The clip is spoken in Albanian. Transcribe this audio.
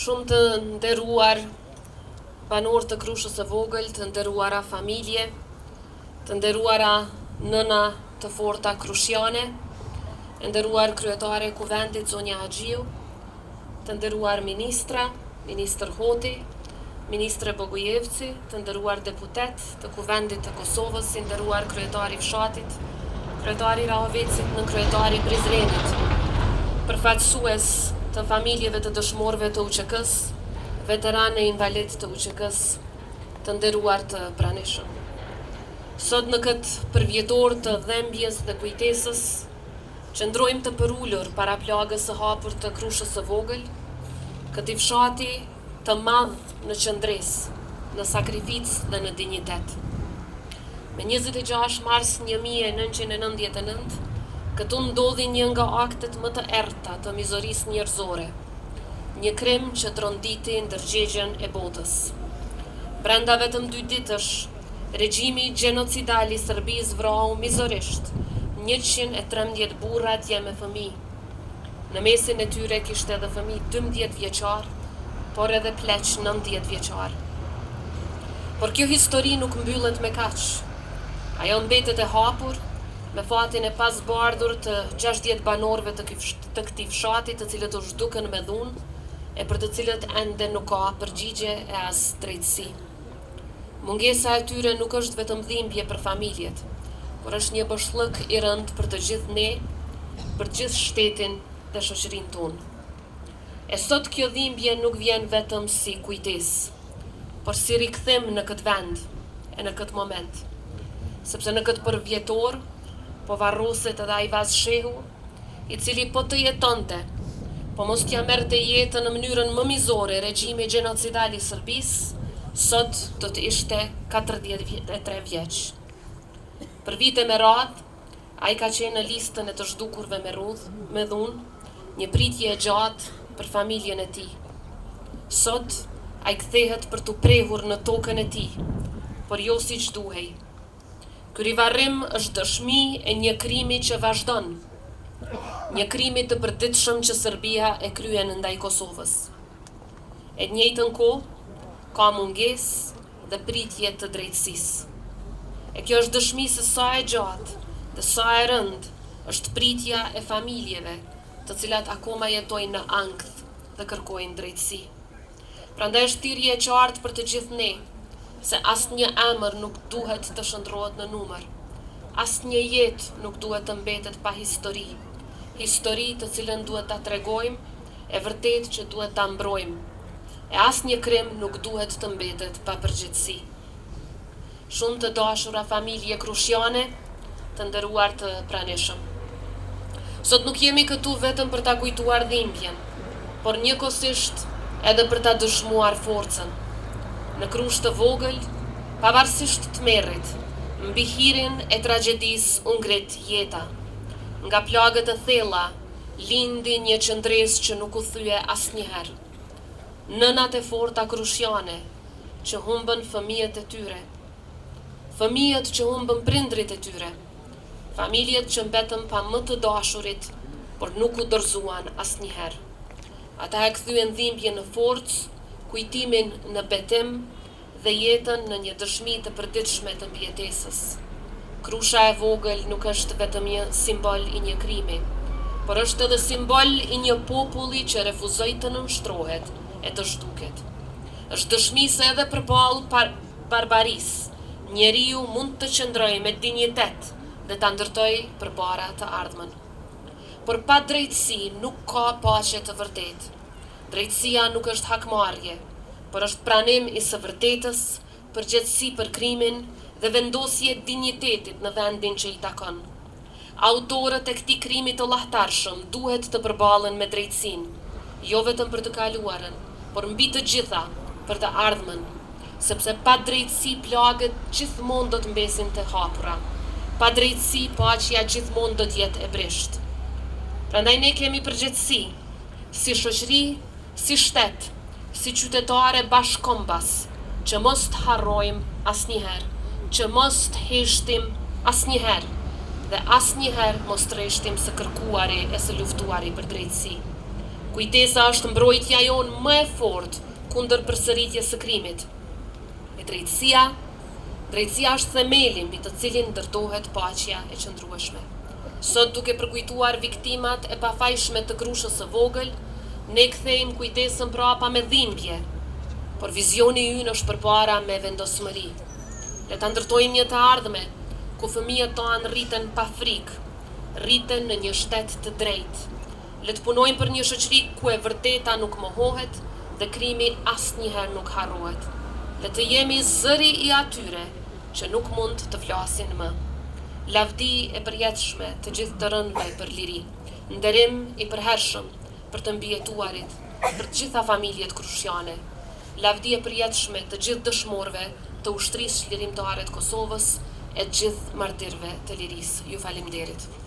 Shumë të nderuar banor të Krushës së Vogël, të nderuara familje, të nderuara nëna të forta krushiane, e nderuar kryetare e Kuvendit Zonja Haxhiu, të nderuar ministra, ministër Hoti, ministre Bogujevci, të nderuar deputet të Kuvendit të Kosovës, i nderuar kryetari i fshatit, kryetari Rahovecit në kryetari Prizrenit, përfaqësues të familjeve të dëshmorëve të UÇK-s, veteranë e invalid të UÇK-s, të nderuar të pranishëm. Sot në këtë përvjetor të dhembjes dhe kujtesës, qëndrojmë të përullur para plagës së hapur të Krushës së Vogël, këtij fshati të madh në qëndresë, në sakrificë dhe në dinjitet. Me 26 mars 1999, këtu ndodhi një nga aktet më të errëta të mizorisë njerëzore, një krim që tronditi ndërgjegjen e botës. Brenda vetëm 2 ditësh, regjimi gjenocidal i Serbisë vrau mizorisht 113 burra dje me fëmijë. Në mesin e tyre kishte edhe fëmijë 12 vjeçar, por edhe pleq 90 vjeçar. Por kjo histori nuk mbyllet me kaq. Ajo mbetet e hapur, me fatin e pasbardhur të 60 banorëve të këtij fshati, të cilët u zhdukën me dhunë, e për të cilët ende nuk ka përgjigje e as drejtësi. Mungesa e tyre nuk është vetëm dhimbje për familjet, por është një boshllëk i rënd për të gjithë ne, për gjithë shtetin dhe shoqërinë tonë. E sot kjo dhimbje nuk vjen vetëm si kujtesë, por si rikthim në këtë vend e në këtë moment, sepse në këtë përvjetor po varroset edhe ai vazhshehu, i cili po të jetonte, po mos t'ja merrte jetën në mënyrën më mizore regjimi gjenocidal i Serbisë, sot do të ishte 43 vjeç. Për vite me radhë, ai ka qenë në listën e të zhdukurve me dhunë, një pritje e gjatë për familjen e tij. Sot ai kthehet për t'u prehur në tokën e tij, por jo siç duhej. Ky rivarrim është dëshmi e një krimi që vazhdon, një krimi të përditshëm që Serbia e kryen ndaj Kosovës. E njëjtën kohë ka mungesë dhe pritje të drejtësisë. E kjo është dëshmi se sa e gjatë dhe sa e rëndë është pritja e familjeve, të cilat akoma jetojnë në ankth dhe kërkojnë drejtësi. Prandaj është thirrje e qartë për të gjithë ne, se asnjë emër nuk duhet të shndrohet në numër. Asnjë jetë nuk duhet të mbetet pa histori. Histori të cilën duhet ta tregojmë, e vërtet që duhet ta mbrojmë. E asnjë krim nuk duhet të mbetet pa përgjegjësi. Shumë të dashura familje krushiane, të nderuar të pranishëm. Sot nuk jemi këtu vetëm për ta kujtuar dhimbjen, por njëkohësisht edhe për ta dëshmuar forcën. Në Krushë të Vogël, pavarësisht të tmerrit, mbi hirin e tragjedisë u ngrit jeta. Nga plagët e thella, lindi një qëndresë që nuk u thye asnjëherë. Nënat e forta krushiane që humbën fëmijët e tyre, fëmijët që humbën prindrit e tyre, familjet që mbetën pa më të dashurit, por nuk u dorëzuan asnjëherë. Ata e kthyen dhimbjen në forcë, kujtimin në betim dhe jetën në një dëshmi të përditshme të mbijetesës. Krusha e Vogël nuk është vetëm një simbol i një krimi, por është edhe simbol i një populli që refuzoi të nënshtrohet e të zhduket. Është dëshmi se edhe përballë barbarisë, njeriu mund të qëndrojë me dinjitet dhe ta ndërtojë përbara të ardhmen. Por pa drejtësi nuk ka paqe të vërtetë. Drejtësia nuk është hakmarrje, por është pranim i së vërtetës, përgjegjësi për krimin dhe vendosje dinjitetit në vendin që i takon. Autorët e këtij krimi të llahtarshëm duhet të përballen me drejtësinë, jo vetëm për të kaluarën, por mbi të gjitha për të ardhmen, sepse pa drejtësi plagët gjithmonë do të mbesin të hapura. Pa drejtësi paqja gjithmonë do të jetë e brisht. Prandaj ne kemi përgjegjësi, si shoqëri, si shtet, si qytetare bashkombas, që mos të harrojmë asnjëherë, që mos të heshtim asnjëherë, dhe asnjëherë mos të rreshtim së kërkuari e së luftuari për drejtësi. Kujtesa është mbrojtja jonë më e fortë kundër përsëritjes së krimit. E drejtësia është themeli mbi të cilin ndërtohet paqja e qëndrueshme. Sot duke përkujtuar viktimat e pafajshme të Krushës së Vogël, ne kthejmë kujtesën prapa me dhimbje, por vizioni ynë është përpara me vendosmëri. Le ta ndërtojmë një të ardhme ku fëmijët tanë rriten pa frikë, rriten në një shtet të drejtë. Le të punojmë për një shoqëri ku e vërteta nuk mohohet dhe krimi asnjëherë nuk harrohet. Le të jemi zëri i atyre që nuk mund të flasin më. Lavdi e përjetshme të gjithë të rëndëve për liri, nderim i përhershëm për të mbijetuarit, për të gjitha familjet krushiane. Lavdi e përjetshme të gjithë dëshmorëve të ushtrisë lirimtare të Kosovës e të gjithë martirëve të lirisë. Ju faleminderit.